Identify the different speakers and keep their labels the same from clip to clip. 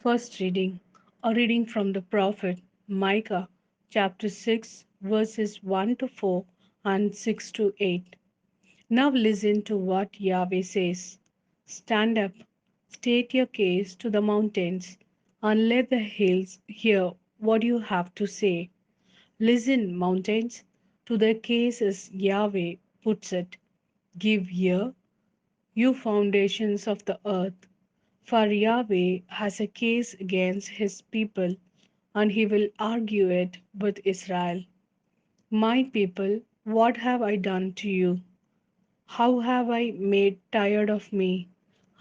Speaker 1: First reading, a reading from the prophet Micah, chapter 6, verses 1 to 4 and 6 to 8. Now listen to what Yahweh says. Stand up, state your case to the mountains, and let the hills hear what you have to say. Listen, mountains, to the case as Yahweh puts it. Give ear, you foundations of the earth. For Yahweh has a case against his people, and he will argue it with Israel. My people, what have I done to you? How have I made tired of me?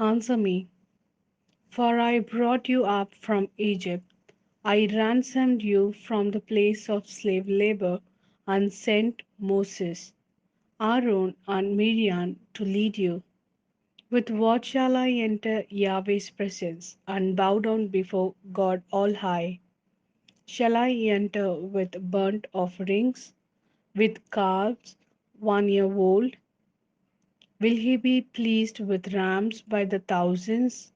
Speaker 1: Answer me, for I brought you up from Egypt. I ransomed you from the place of slave labor and sent Moses, Aaron, and Miriam to lead you. With what shall I enter Yahweh's presence and bow down before God All High? Shall I enter with burnt offerings, with calves 1 year old? Will he be pleased with rams by the thousands,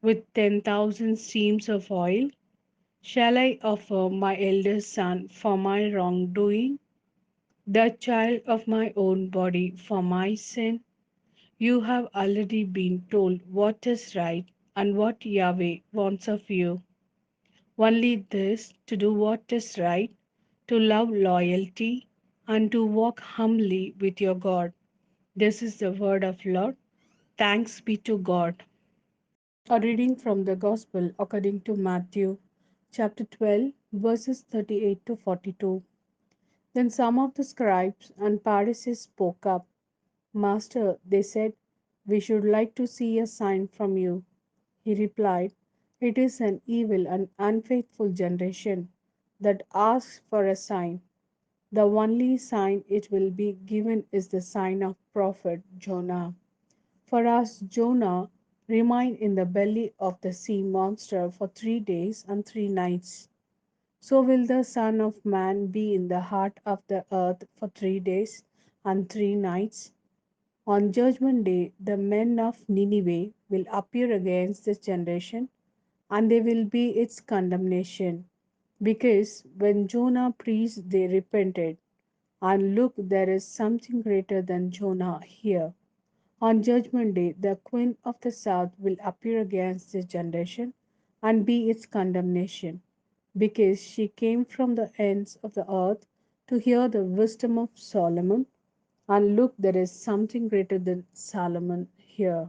Speaker 1: with 10,000 streams of oil? Shall I offer my eldest son for my wrongdoing, the child of my own body for my sin? You have already been told what is right and what Yahweh wants of you. Only this, to do what is right, to love loyalty, and to walk humbly with your God. This is the word of Lord. Thanks be to God. A reading from the Gospel according to Matthew, chapter 12, verses 38 to 42. Then some of the scribes and Pharisees spoke up. Master, they said, we should like to see a sign from you. He replied, it is an evil and unfaithful generation that asks for a sign. The only sign it will be given is the sign of prophet Jonah. For as Jonah remained in the belly of the sea monster for 3 days and 3 nights, so will the Son of Man be in the heart of the earth for 3 days and 3 nights. On Judgment Day, the men of Nineveh will appear against this generation, and they will be its condemnation. Because when Jonah preached, they repented. And look, there is something greater than Jonah here. On Judgment Day, the Queen of the South will appear against this generation and be its condemnation, because she came from the ends of the earth to hear the wisdom of Solomon. And look, there is something greater than Solomon here.